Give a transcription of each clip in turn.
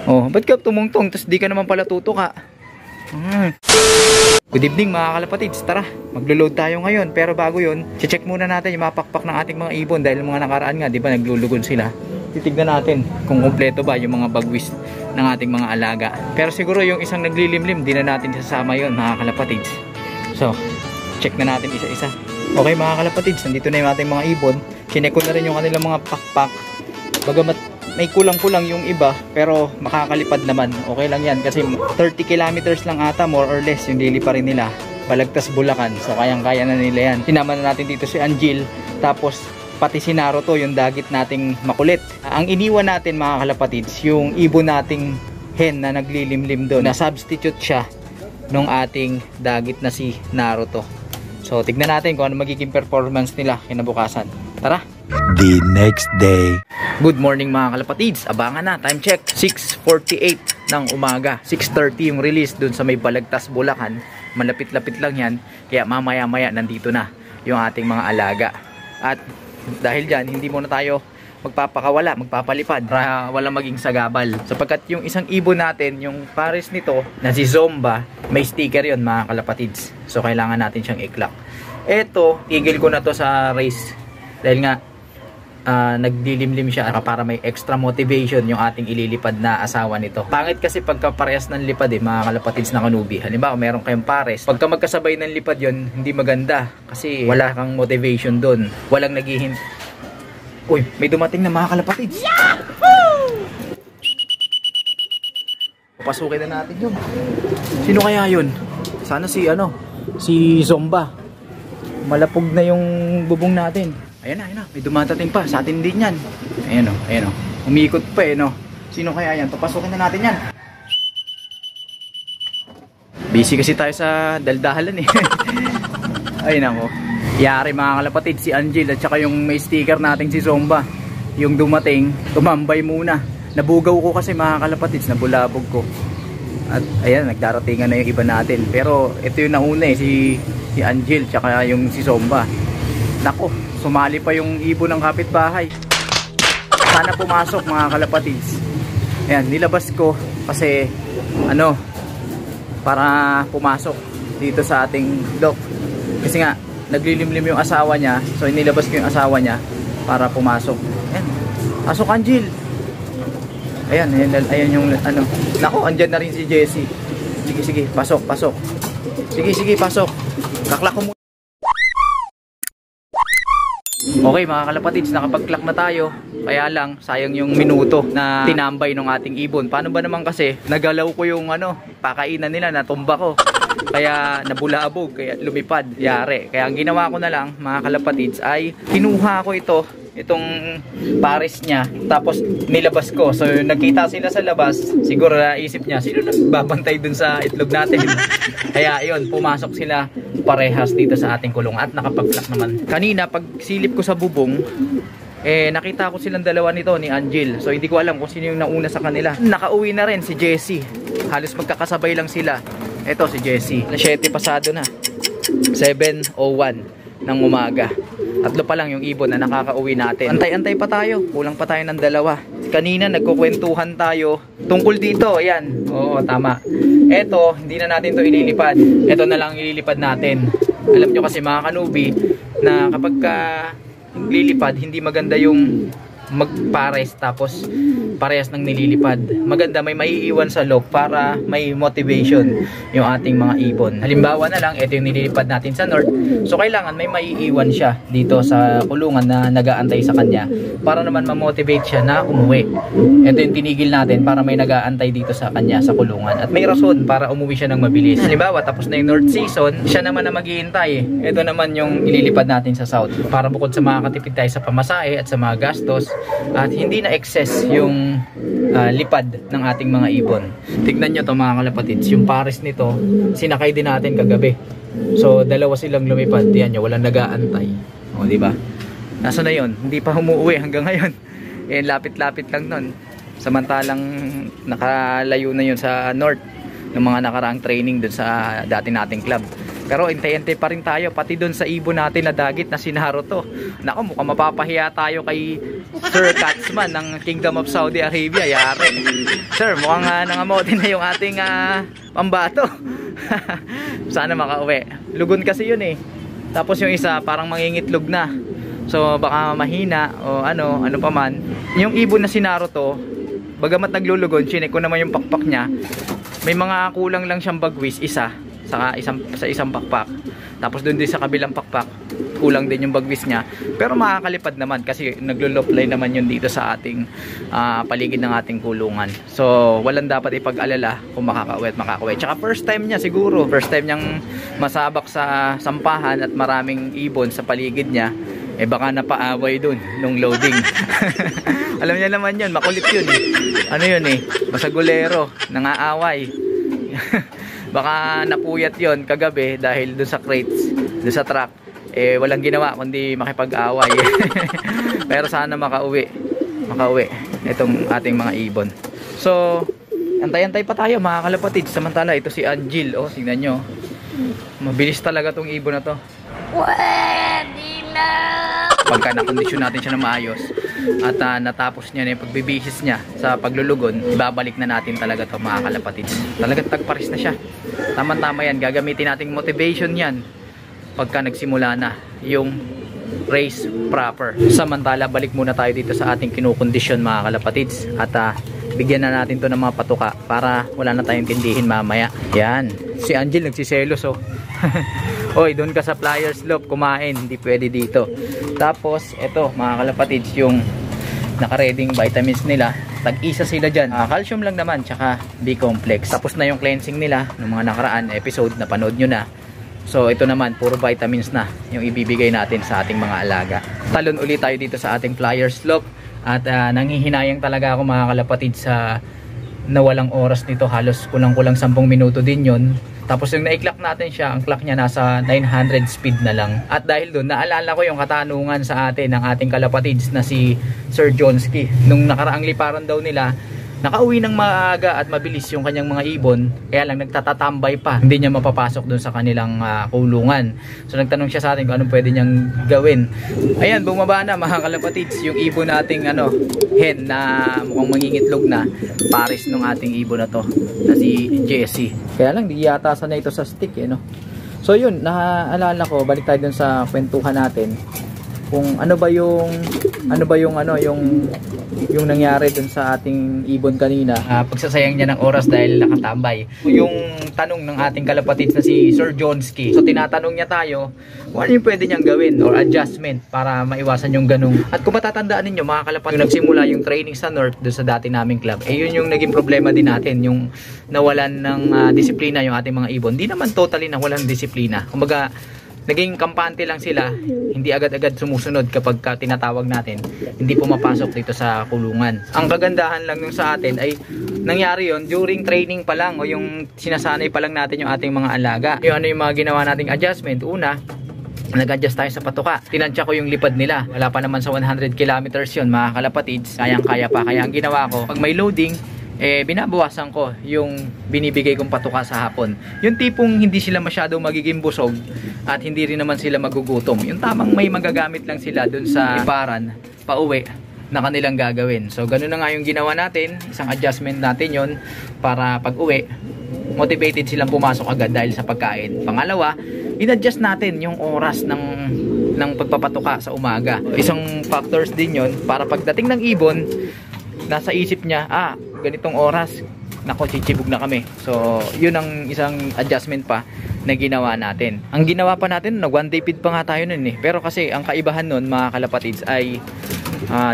Oh, ba't ka tumungtong? Tapos di ka naman pala tutuka. Good evening mga kalapatids. Tara, maglo-load tayo ngayon. Pero bago yun, check muna natin yung mga pakpak ng ating mga ibon. Dahil mga nakaraan nga, di ba, naglulugon sila. Titignan natin kung kompleto ba yung mga bagwis ng ating mga alaga. Pero siguro yung isang naglilimlim, di na natin sasama yun mga kalapatids. So, check na natin isa-isa. Okay mga kalapatids, nandito na yung ating mga ibon. Chinek ko na rin yung kanilang mga pakpak. Bagamat may kulang-kulang yung iba, pero makakalipad naman. Okay lang yan kasi 30 kilometers lang ata, more or less, yung daily pa rin nila. Balagtas Bulacan, so kayang-kaya na nila yan. Sinama na natin dito si Angel, tapos pati si Naruto, yung dagit nating makulit. Ang iniwan natin mga kalapatids, yung ibon nating hen na naglilimlim doon, na substitute siya nung ating dagit na si Naruto. So tignan natin kung ano magiging performance nila kinabukasan. Tara! The next day. Good morning mga kalapatids. Abangan na, time check 6:48 ng umaga. 6:30 yung release dun sa may Balagtas Bulacan. Malapit-lapit lang yan. Kaya mamaya-maya nandito na yung ating mga alaga. At dahil dyan, hindi muna tayo magpapakawala, magpapalipad para wala maging sagabal. Sapagkat yung isang ibon natin, yung pares nito na si Zomba, may sticker yon mga kalapatids. So kailangan natin siyang i-clock. Eto, tigil ko na to sa race. Dahil nga naglilimlim siya para may extra motivation yung ating ililipad na asawa nito. Pangit kasi pagka parehas ng lipad mga kalapatids na kanubi. Halimbawa meron kayong pares, pagka magkasabay ng lipad yon, hindi maganda kasi wala kang motivation doon. Walang naghihint. Uy, may dumating na mga kalapatids. Yahoo! Pasukin na natin yun. Sino kaya yun? Sana si si Zomba. Malapog na yung bubong natin. Ayan na, may dumatating pa. Sa atin din yan. Ayan o. Umiikot pa no. Sino kaya yan? Papasukin na natin yan. Busy kasi tayo sa daldahalan Ayun ako. Yari mga kalapatid, si Angel at saka yung may sticker nating si Zomba. Yung dumating, tumambay muna. Nabugaw ko kasi mga kalapatids, nabulabog ko. At ayan, nagdaratingan na yung iba natin. Pero ito yung nauna si Angel tsaka yung si Zomba. Nako, sumali pa yung ibon ng kapitbahay. Sana pumasok mga kalapatids. Ayan, nilabas ko kasi para pumasok dito sa ating dock. Kasi nga naglilimlim yung asawa niya, so inilabas ko yung asawa niya para pumasok. Ayan, pasok Angel. Ayan yung nako, andyan na rin si Jessie. Sige, pasok. Sige, pasok. Kaklak ko muna. Okay mga kalapatids, nakapag-clock na tayo. Kaya lang, sayang yung minuto na tinambay ng ating ibon. Paano ba naman kasi, nagalaw ko yung pakainan nila, natumba ko. Kaya nabulabog, kaya lumipad, yari. Kaya ang ginawa ko na lang mga kalapatids ay kinuha ko itong pares niya, tapos nilabas ko. So nagkita sila sa labas, siguro naisip niya sino nagbabantay dun sa itlog natin. Kaya yun, pumasok sila parehas dito sa ating kulong at nakapag-clock naman. Kanina pag silip ko sa bubong, nakita ko silang dalawa nito ni Angel. So hindi ko alam kung sino yung nauna sa kanila. Nakauwi na rin si Jessie. Halos magkakasabay lang sila. Ito si Jessie. 7 pasado na. 7:01 ng umaga. Tatlo pa lang yung ibon na nakakauwi natin. Antay-antay pa tayo. Kulang pa tayo ng dalawa. Kanina nagkukwentuhan tayo tungkol dito. Ayan. Oo, tama. Eto, hindi na natin to ililipad. Eto na lang ililipad natin. Alam nyo kasi mga kanubi na kapag lilipad, hindi maganda yung magpares tapos parehas ng nililipad. Maganda may maiiwan sa loob para may motivation yung ating mga ibon. Halimbawa na lang, ito yung nililipad natin sa north. So kailangan may maiiwan siya dito sa kulungan na nag-aantay sa kanya para naman ma-motivate siya na umuwi. Ito yung tinigil natin para may nag-aantay dito sa kanya sa kulungan. At may rason para umuwi siya ng mabilis. Halimbawa, tapos na yung north season, siya naman na maghihintay. Ito naman yung ililipad natin sa south. Para bukod sa makakatipid tayo sa pamasahe at sa mga gastos, at hindi na excess yung lipad ng ating mga ibon. Tignan nyo to mga kalapatids, yung pares nito sinakay din natin kagabi. So dalawa silang lumipad. Yan nyo, walang nag-aantay. O diba? Nasa na yun? Hindi pa umuwi hanggang ngayon. Lapit-lapit lang nun. Samantalang nakalayo na yun sa north, yung mga nakaraang training dun sa dati nating club. Pero intay-intay pa rin tayo, pati doon sa ibon natin na dagit na si Naruto. Naku, mukhang mapapahiya tayo kay Sir Katzman ng Kingdom of Saudi Arabia. Yari. Sir, mukhang nangamotin na yung ating pambato. Sana makauwi. Lugon kasi yun eh. Tapos yung isa parang mangingitlog na. So baka mahina o ano pa man. Yung ibon na si Naruto, bagamat naglulugon, chinek ko naman yung pakpak niya. May mga kulang lang siyang bagwis, isa sa isang pakpak. Tapos doon din sa kabilang pakpak, kulang din yung bagwis niya. Pero makakalipad naman kasi naglo-lofly naman yun dito sa ating paligid ng ating kulungan. So walang dapat ipag-alala kung makakauwi. Tsaka first time niya siguro. First time niyang masabak sa sampahan at maraming ibon sa paligid niya. Eh baka napaaway dun nung loading. Alam niya naman yun, makulit yun eh. Ano yun eh, masagulero, nangaaway. Baka napuyat yon kagabi dahil dun sa crates, dun sa truck. Eh walang ginawa kundi makipag-away. Pero sana makauwi itong ating mga ibon. So antay-antay pa tayo mga kalapatid. Samantala ito si Angel, oh tingnan nyo, mabilis talaga tong ibon na to. Pagka nakondisyon natin siya na maayos at natapos niya na yung pagbibihis niya sa paglulugon, ibabalik na natin talaga to mga kalapatid. Talagang tagparis na siya. Tama-tama yan, gagamitin nating motivation yan pagka nagsimula na yung race proper. Samantala balik muna tayo dito sa ating kinukondisyon mga kalapatids at bigyan na natin to ng mga patuka para wala na tayong tindihin mamaya. Yan, si Angel nagsiselos oh. Oy, doon ka sa Flyers Loop kumain, hindi pwede dito. Tapos eto mga kalapatids, yung naka-reading vitamins nila, tag-isa sila dyan. Calcium lang naman, tsaka B-complex. Tapos na yung cleansing nila ng mga nakaraan episode, na panood nyo na. So ito naman, puro vitamins na yung ibibigay natin sa ating mga alaga. Talon ulit tayo dito sa ating Flyers Loop. At nanghihinayang talaga ako mga kalapatid sa nawalang oras nito. Halos kulang-kulang 10 minuto din yon. Tapos yung na-clock natin siya, ang clock niya nasa 900 speed na lang. At dahil doon, naalala ko yung katanungan sa atin ng ating kalapatids na si Sir Jonski. Nung nakaraang liparan daw nila, nakauwi ng maaga at mabilis yung kanyang mga ibon, kaya lang nagtatatambay pa, hindi niya mapapasok doon sa kanilang kulungan. So nagtanong siya sa atin kung anong pwede niyang gawin. Ayan, bumaba na mga kalapatids yung ibon nating hen na mukhang mangingitlog na, pares ng ating ibon na to na si Jessie. Kaya lang di yata sanay ito sa stick no. So yun, naaalala ko, balik tayo dun sa kwentuhan natin kung ano ba yung nangyari dun sa ating ibon kanina. Pagsasayang niya ng oras dahil nakatambay. Yung tanong ng ating kalapatid na si Sir Jonski. So tinatanong niya tayo kung ano yung pwede niyang gawin or adjustment para maiwasan yung ganung. At kung matatandaan ninyo mga kalapatid, yung nagsimula yung training sa North dun sa dati naming club, yun yung naging problema din natin, yung nawalan ng disiplina yung ating mga ibon. Di naman totally nawalan ng disiplina. Kumbaga naging kampante lang sila, hindi agad-agad sumusunod kapag tinatawag natin, hindi pumapasok dito sa kulungan. Ang kagandahan lang nung sa atin ay nangyari yon during training pa lang, o yung sinasanay pa lang natin yung ating mga alaga. Yung ano yung mga ginawa nating adjustment. Una, nag-adjust tayo sa patuka. Tinansya ko yung lipad nila. Wala pa naman sa 100 kilometers yun mga kalapatids. Kayang-kaya pa. Kaya ang ginawa ko, pag may loading, binabawasan ko yung binibigay kong patuka sa hapon. Yung tipong hindi sila masyadong magiging busog at hindi rin naman sila magugutom. Yung tamang may magagamit lang sila dun sa iparan pauwi na kanilang gagawin. So ganun na nga yung ginawa natin. Isang adjustment natin yon para pag uwi motivated silang pumasok agad dahil sa pagkain. Pangalawa, in-adjust natin yung oras ng pagpapatuka sa umaga. Isang factors din yon para pagdating ng ibon, nasa isip niya, ganitong oras, nako, chichibog na kami. So yun ang isang adjustment pa na ginawa natin. Ang ginawa pa natin, nag-one day feed pa nga tayo nun pero kasi ang kaibahan nun mga kalapatids ay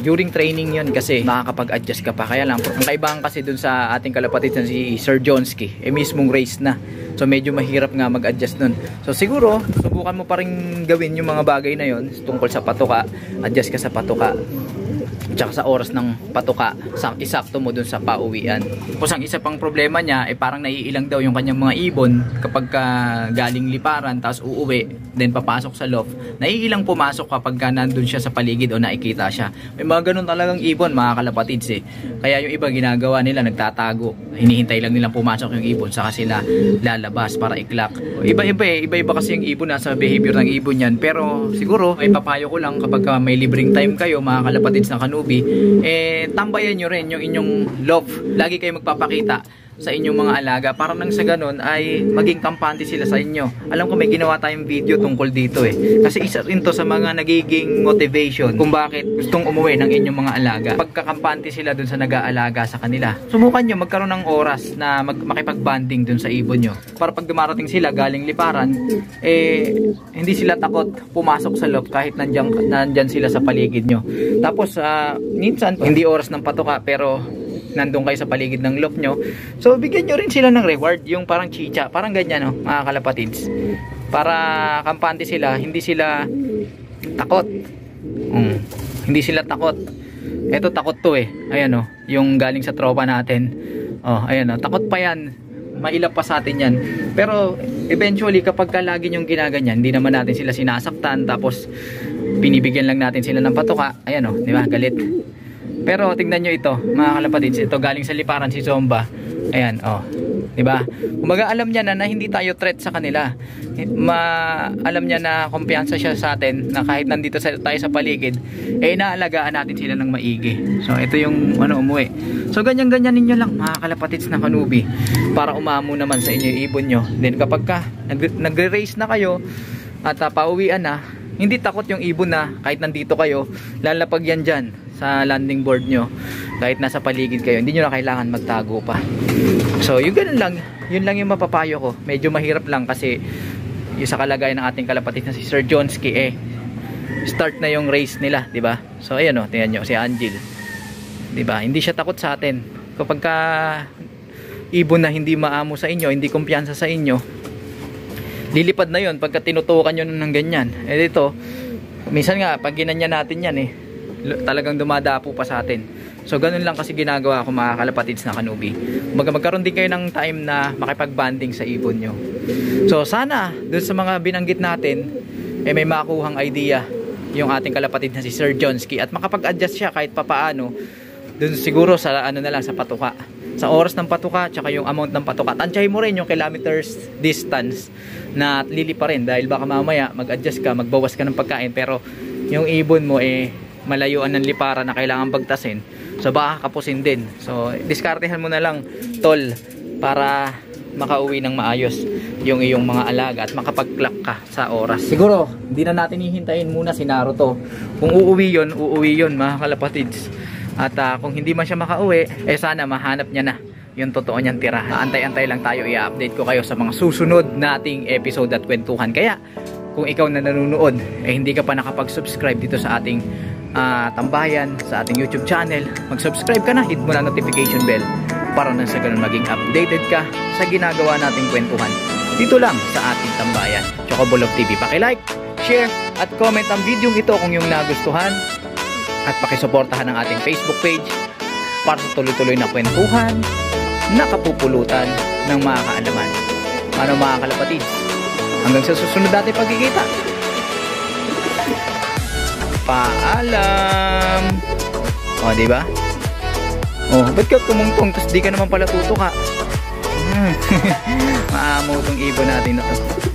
during training yun kasi makakapag-adjust ka pa. Kaya lang, ang kaibahan kasi dun sa ating kalapatids na si Sir Jonski, mismong race na. So medyo mahirap nga mag-adjust nun. So siguro, subukan mo pa rin gawin yung mga bagay na yun tungkol sa patuka. Adjust ka sa patuka. tsaka sa oras ng patuka, isakto mo dun sa pauwian. Tapos ang isa pang problema niya ay parang naiilang daw yung kanyang mga ibon kapag galing liparan tapos uuwi, then papasok sa loft. Naiilang pumasok kapag nandun siya sa paligid o nakikita siya. May mga ganun talagang ibon, mga kalapatids eh. Kaya yung iba ginagawa nila, nagtatago. Hinihintay lang nilang pumasok yung ibon saka sila lalabas para iklak. Iba-iba kasi yung ibon, nasa behavior ng ibon yan. Pero siguro may papayo ko lang kapag may libreng time kayo, mga kalapatids ng Kanubi, tambayan nyo rin yung inyong loft. Lagi kayo magpapakita sa inyong mga alaga para nang sa ganun ay maging kampante sila sa inyo. Alam ko may ginawa tayong video tungkol dito eh. Kasi isa rin to sa mga nagiging motivation kung bakit gustong umuwi ng inyong mga alaga. Pagkakampante sila dun sa nag-aalaga sa kanila. Subukan nyo magkaroon ng oras na makipag-banding dun sa ibon nyo. Para pag dumarating sila galing liparan, hindi sila takot pumasok sa loob kahit nandyan sila sa paligid nyo. Tapos minsan hindi oras ng patuka pero nandun kayo sa paligid ng loft nyo, so bigyan nyo rin sila ng reward, yung parang chicha, parang ganyan, no, mga kalapatids, para kampante sila, hindi sila takot. Hindi sila takot. Eto takot to eh, ayan o, yung galing sa tropa natin, ayan o, takot pa yan, mailap pa sa atin yan. Pero eventually kapag lagi nyong ginaganyan, hindi naman natin sila sinasaktan, tapos binibigyan lang natin sila ng patuka, ayan o, di ba, galit. Pero tingnan nyo ito, mga kalapatids, ito galing sa liparan si Zomba. Ayan, di ba? Kumaga alam niya na hindi tayo threat sa kanila. Alam niya na kumpiyansa siya sa atin, na kahit nandito tayo sa paligid, inaalagaan natin sila ng maigi. So ito yung umuwi. So ganyan-ganyan ninyo lang, mga kalapatids ng Kanubi, para umamo naman sa inyo yung ibon nyo. Then kapag nagre-race na kayo at pauwian na, hindi takot yung ibon na kahit nandito kayo, lalapag yan dyan sa landing board nyo, kahit nasa paligid kayo, hindi nyo na kailangan magtago pa. So yung ganun lang, yun lang yung mapapayo ko. Medyo mahirap lang kasi yung sa kalagayan ng ating kalapatid na si Sir Johnsky, start na yung race nila, di ba? So ayan tingnan nyo, si Angel, di ba? Hindi siya takot sa atin. Kapag ibon na hindi maamo sa inyo, hindi kumpiyansa sa inyo, lilipad na yun pagka tinutukan nyo ng ganyan. Dito, minsan nga pag ginanyan natin yan talagang dumadapo pa sa atin. So ganun lang kasi ginagawa ko, mga kalapatids na Kanubi. Magkaroon din kayo ng time na makipag-banding sa ibon nyo. So sana dun sa mga binanggit natin, may makuhang idea yung ating kalapatid na si Sir Johnsky, at makapag-adjust siya kahit papaano dun siguro sa na lang, sa patuka, sa oras ng patuka, tsaka yung amount ng patuka. Tansyahin mo rin yung kilometers distance na lili pa rin, dahil baka mamaya mag-adjust ka, magbawas ka ng pagkain, pero yung ibon mo malayuan ng liparan na kailangan bagtasin, so baka kapusin din. So diskartehan mo na lang, tol, para makauwi ng maayos yung iyong mga alaga at makapag-clock ka sa oras. Siguro hindi na natin hihintayin muna si Naruto. Kung uuwi yun, mga kalapatids. At kung hindi man siya makauwi, sana mahanap niya na yung totoo niyang tira. Antay-antay lang tayo, i-update ko kayo sa mga susunod nating episode at kwentuhan. Kaya kung ikaw na nanonood, hindi ka pa nakapag-subscribe dito sa ating tambayan, sa ating YouTube channel, mag-subscribe ka na, hit mo na notification bell para na sa ganun maging updated ka sa ginagawa nating kwentuhan dito lang sa ating tambayan, Chocobolov TV. Paki-like, share at comment ang video ito kung yung nagustuhan, at pakisuportahan ang ating Facebook page para sa tuloy-tuloy na kwentuhan na kapupulutan ng mga kaalaman. Ano, mga kalapatids, hanggang sa susunod natin pagkikita, paalam. Diba? Ba't ka tumungtong tapos di ka naman pala tutuka? Maamo tong ibon natin na to.